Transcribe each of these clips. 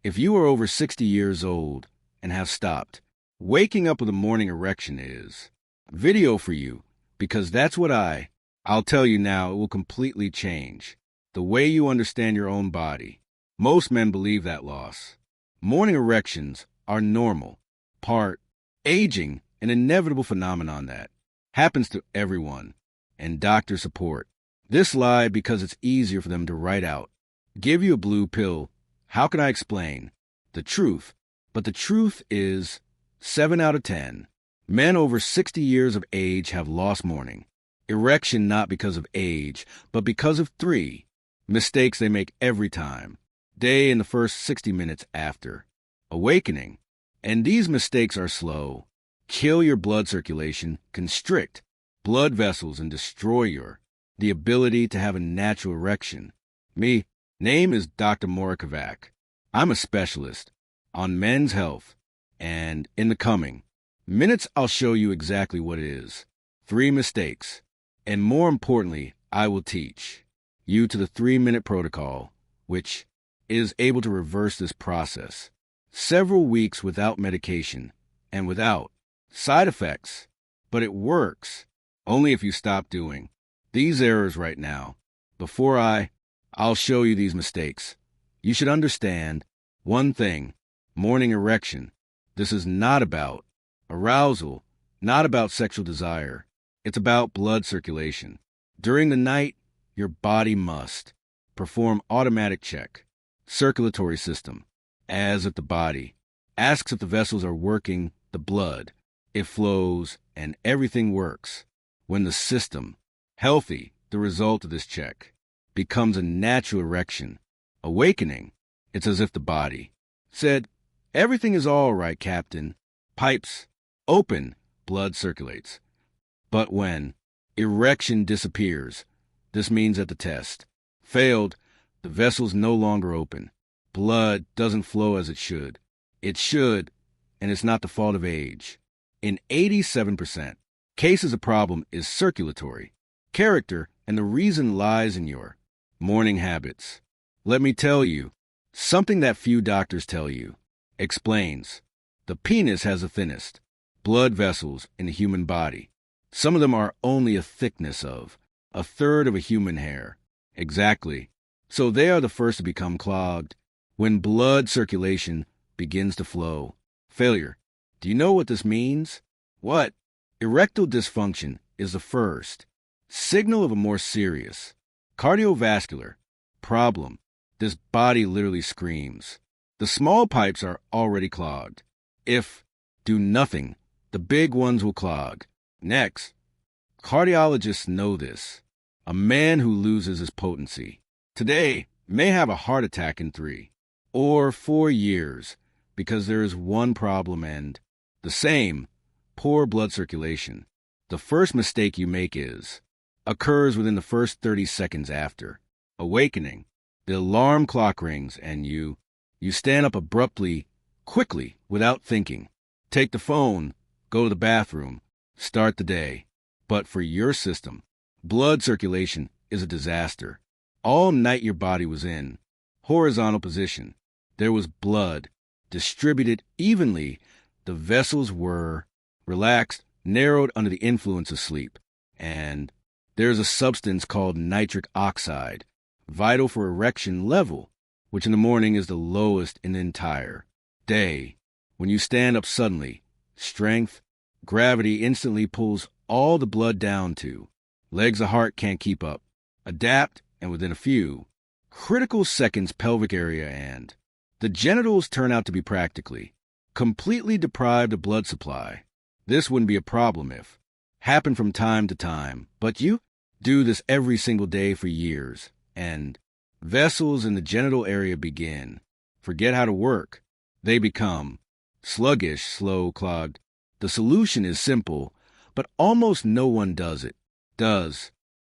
If you are over 60 years old and have stopped, waking up with a morning erection is video for you, because that's what I'll tell you now. It will completely change the way you understand your own body. Most men believe that loss. Morning erections are normal, part aging, an inevitable phenomenon that happens to everyone, and doctors support this lie because it's easier for them to write out, give you a blue pill. How can I explain the truth? But the truth is 7 out of 10 men over 60 years of age have lost morning erection, not because of age, but because of 3 mistakes they make every time, day in the first 60 minutes after awakening. And these mistakes are slow, kill your blood circulation, constrict blood vessels, and destroy the ability to have a natural erection. Name is Dr. Morikovac. I'm a specialist on men's health, and in the coming minutes, I'll show you exactly what it is. 3 mistakes. And more importantly, I will teach you to the 3-minute protocol, which is able to reverse this process. Several weeks without medication and without side effects. But it works only if you stop doing these errors right now. Before I'll show you these mistakes, you should understand one thing. Morning erection. This is not about arousal, not about sexual desire. It's about blood circulation. During the night, your body must perform automatic check, circulatory system, as if the body asks if the vessels are working, the blood, it flows, and everything works. When the system healthy, the result of this check becomes a natural erection. Awakening, it's as if the body said, everything is all right, Captain. Pipes open, blood circulates. But when erection disappears, this means that the test failed. The vessels no longer open. Blood doesn't flow as it should. It should, and it's not the fault of age. In 87% cases, the problem is circulatory character, and the reason lies in your morning habits. Let me tell you something that few doctors tell you. Explains. The penis has the thinnest blood vessels in the human body. Some of them are only a thickness of 1/3 of a human hair. Exactly. So they are the first to become clogged when blood circulation begins to flow. Failure. Do you know what this means? What? Erectile dysfunction is the first signal of a more serious cardiovascular problem. This body literally screams. The small pipes are already clogged. If do nothing, the big ones will clog. Next, cardiologists know this. A man who loses his potency today may have a heart attack in 3 or 4 years because there is one problem and the same, poor blood circulation. The first mistake you make occurs within the first 30 seconds after awakening. The alarm clock rings and you stand up abruptly, quickly, without thinking. Take the phone, go to the bathroom, start the day. But for your system, blood circulation is a disaster. All night your body was in horizontal position. There was blood distributed evenly. The vessels were relaxed, narrowed under the influence of sleep. And there's a substance called nitric oxide, vital for erection level, which in the morning is the lowest in the entire day. When you stand up suddenly, strength, gravity instantly pulls all the blood down to legs. The heart can't keep up. Adapt, and within a few critical seconds, pelvic area and the genitals turn out to be practically completely deprived of blood supply. This wouldn't be a problem if happened from time to time, but you do this every single day for years, and vessels in the genital area forget how to work. They become sluggish, slow, clogged. The solution is simple, but almost no one does it.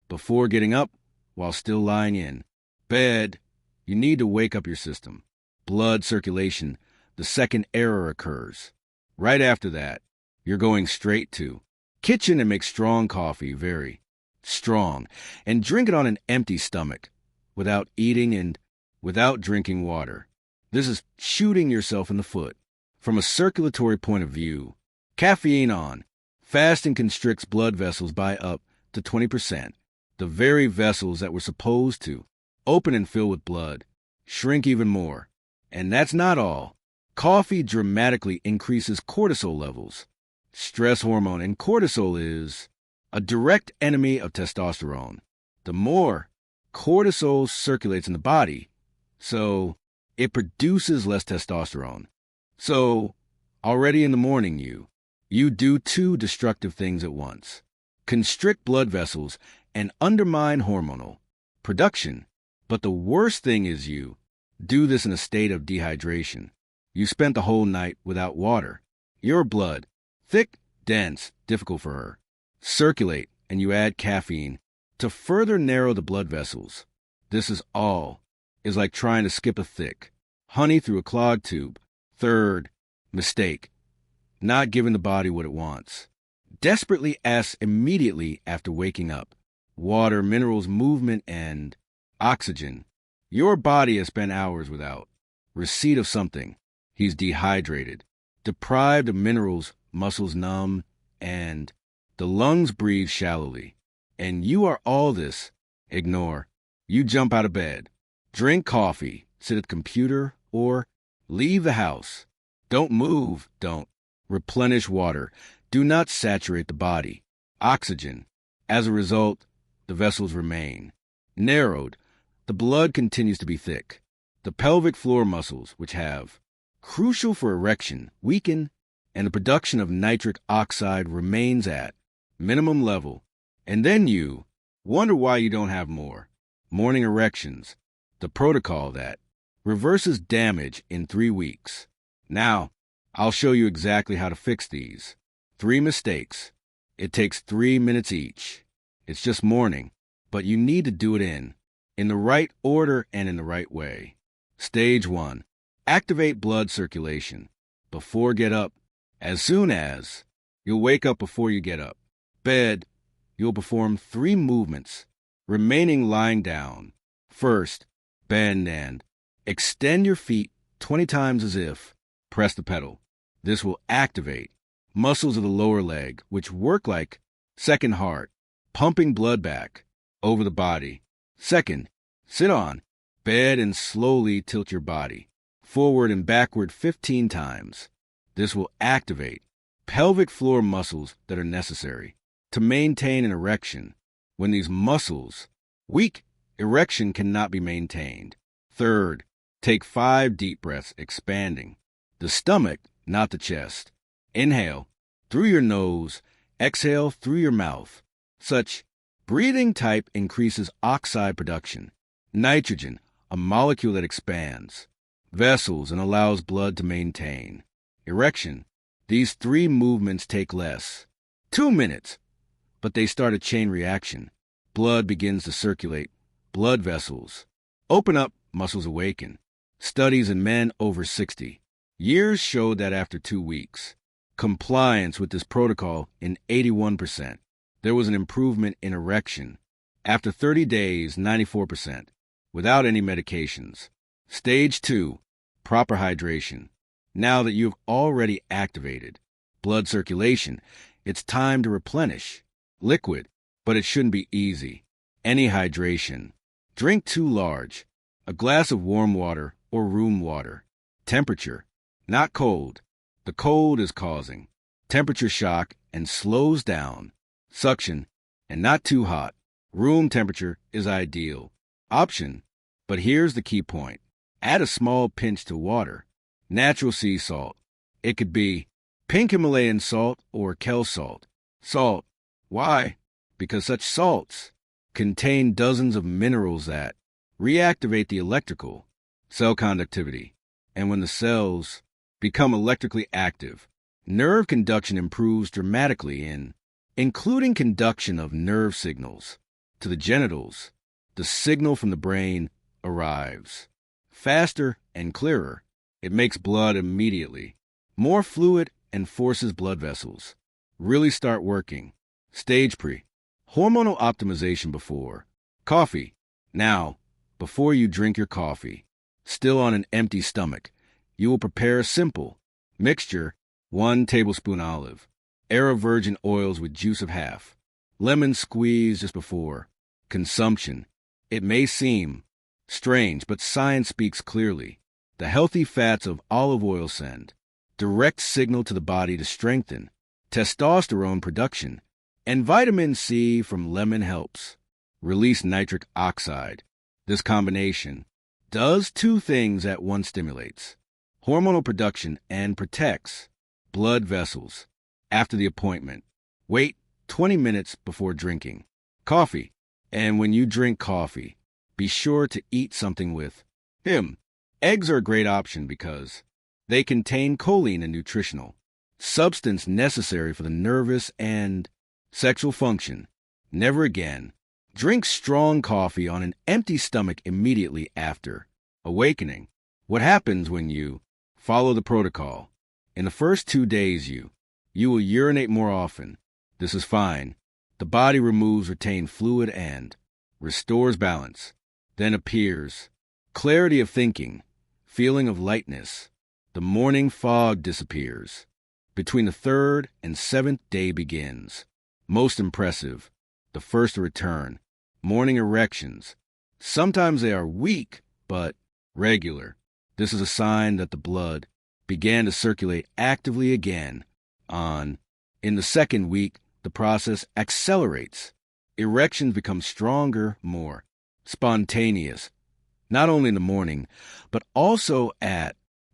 Before getting up, while still lying in bed, you need to wake up your system. Blood circulation, the second error occurs. Right after that, you're going straight to kitchen and make strong coffee, very strong, and drink it on an empty stomach, without eating and without drinking water. This is shooting yourself in the foot. From a circulatory point of view, caffeine on. Fasting constricts blood vessels by up to 20%. The very vessels that were supposed to open and fill with blood shrink even more. And that's not all. Coffee dramatically increases cortisol levels. Stress hormone, and cortisol is a direct enemy of testosterone. The more cortisol circulates in the body, so it produces less testosterone. So already in the morning, you do two destructive things at once: constrict blood vessels and undermine hormonal production. But the worst thing is you do this in a state of dehydration. You spent the whole night without water. Your blood, thick, dense, difficult for her, circulate, and you add caffeine to further narrow the blood vessels. This is like trying to skip a thick honey through a clogged tube. Third mistake: not giving the body what it wants. Desperately asks immediately after waking up. Water, minerals, movement, and oxygen. Your body has spent hours without receipt of something. He's dehydrated, deprived of minerals, muscles numb, and the lungs breathe shallowly. And you are all this. Ignore. You jump out of bed, drink coffee, sit at the computer, or leave the house. Don't move. Don't replenish water. Do not saturate the body. Oxygen. As a result, the vessels remain narrowed. The blood continues to be thick. The pelvic floor muscles, which have crucial for erection, weaken, and the production of nitric oxide remains at minimum level. And then you wonder why you don't have more morning erections. The protocol that reverses damage in 3 weeks. Now, I'll show you exactly how to fix these 3 mistakes. It takes 3 minutes each. It's just morning, but you need to do it in the right order and in the right way. Stage 1. Activate blood circulation. Before get up. As soon as you'll wake up before you get up. Bed, you'll perform 3 movements, remaining lying down. First, bend and extend your feet 20 times as if press the pedal. This will activate muscles of the lower leg, which work like second heart, pumping blood back over the body. Second, sit on bed and slowly tilt your body forward and backward 15 times. This will activate pelvic floor muscles that are necessary to maintain an erection. When these muscles weak, erection cannot be maintained. Third, take 5 deep breaths, expanding the stomach, not the chest. Inhale through your nose, exhale through your mouth. Such breathing type increases oxide production, nitrogen, a molecule that expands vessels and allows blood to maintain erection. These 3 movements take less 2 minutes, but they start a chain reaction. Blood begins to circulate, blood vessels open up, muscles awaken. Studies in men over 60 years showed that after 2 weeks, compliance with this protocol in 81%. There was an improvement in erection. After 30 days, 94%, without any medications. Stage 2, proper hydration. Now that you've already activated blood circulation, it's time to replenish liquid, but it shouldn't be easy. Any hydration. Drink 2 large, a glass of warm water or room water. Temperature, not cold. The cold is causing temperature shock and slows down suction, and not too hot. Room temperature is ideal option, but here's the key point. Add a small pinch to water. Natural sea salt. It could be pink Himalayan salt or Kell salt. Salt. Why? Because such salts contain dozens of minerals that reactivate the electrical cell conductivity. And when the cells become electrically active, nerve conduction improves dramatically including conduction of nerve signals to the genitals. The signal from the brain arrives faster and clearer. It makes blood immediately more fluid and forces blood vessels really start working. Stage pre. Hormonal optimization before coffee. Now, before you drink your coffee, still on an empty stomach, you will prepare a simple mixture: 1 tablespoon olive, Era virgin oils with juice of half, lemon squeeze just before consumption. It may seem strange, but science speaks clearly. The healthy fats of olive oil send direct signal to the body to strengthen testosterone production, and vitamin C from lemon helps release nitric oxide. This combination does two things at once: stimulates hormonal production and protects blood vessels. After the appointment, wait 20 minutes before drinking coffee. And when you drink coffee, be sure to eat something with him. Eggs are a great option because they contain choline, a nutritional substance necessary for the nervous and sexual function. Never again drink strong coffee on an empty stomach immediately after awakening. What happens when you follow the protocol? In the first 2 days, you will urinate more often. This is fine. The body removes retained fluid and restores balance. Then appears clarity of thinking, feeling of lightness. The morning fog disappears. Between the 3rd and 7th day begins. Most impressive, the first to return. Morning erections. Sometimes they are weak, but regular. This is a sign that the blood began to circulate actively again. In the 2nd week, the process accelerates. Erections become stronger, more spontaneous, not only in the morning, but also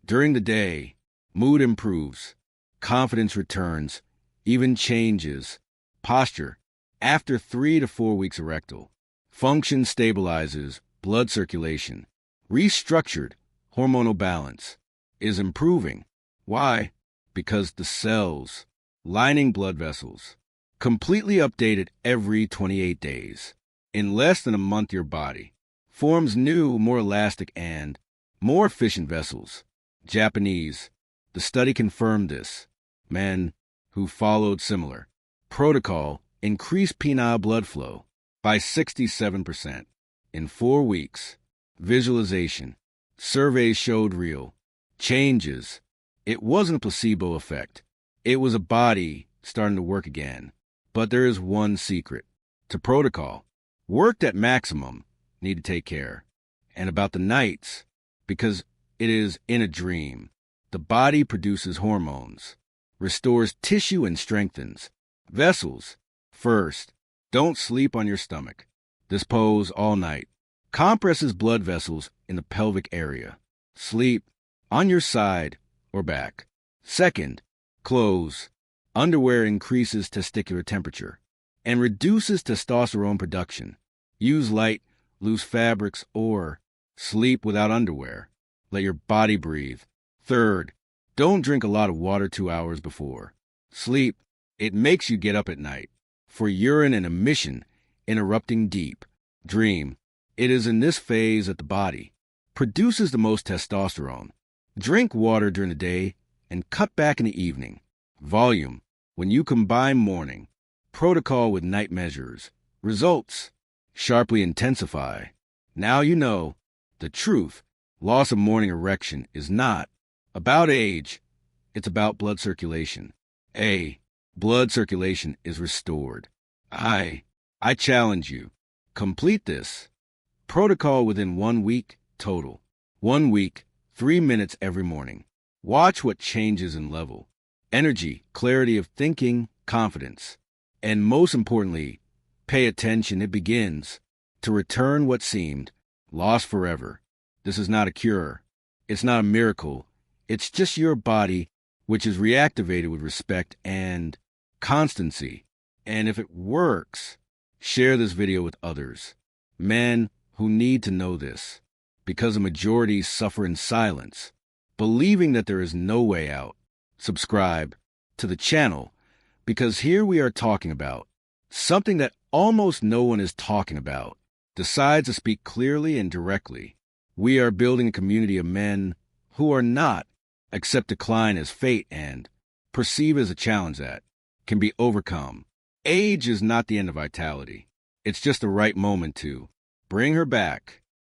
during the day. Mood improves, confidence returns, even changes posture. After 3 to 4 weeks erectile, function stabilizes, blood circulation, restructured, hormonal balance is improving. Why? Because the cells lining blood vessels completely updated every 28 days. In less than a month, your body forms new, more elastic, and more efficient vessels. Japanese. The study confirmed this. Men who followed similar protocol increased penile blood flow by 67% in 4 weeks. Visualization. Surveys showed real changes. It wasn't a placebo effect. It was a body starting to work again. But there is one secret to protocol. Worked at maximum, need to take care. And about the nights, because it is in a dream. The body produces hormones, restores tissue, and strengthens vessels. First, don't sleep on your stomach. This pose all night compresses blood vessels in the pelvic area. Sleep on your side or back. Second, clothes. Underwear increases testicular temperature and reduces testosterone production. Use light, loose fabrics, or sleep without underwear. Let your body breathe. Third, don't drink a lot of water 2 hours before sleep. It makes you get up at night for urine and emission, interrupting deep dream. It is in this phase that the body produces the most testosterone. Drink water during the day and cut back in the evening. Volume. When you combine morning protocol with night measures, results sharply intensify. Now you know the truth. Loss of morning erection is not about age. It's about blood circulation. Blood circulation is restored. I challenge you. Complete this protocol within 1 week total. 1 week, 3 minutes every morning. Watch what changes in level, energy, clarity of thinking, confidence. And most importantly, pay attention. It begins to return what seemed lost forever. This is not a cure. It's not a miracle. It's just your body, which is reactivated with respect and constancy. And if it works, share this video with others. Men who need to know this, because a majority suffer in silence, believing that there is no way out. Subscribe to the channel, because here we are talking about something that almost no one is talking about. Decides to speak clearly and directly. We are building a community of men who are not accept decline as fate and perceive as a challenge that can be overcome. Age is not the end of vitality. It's just the right moment to bring her back.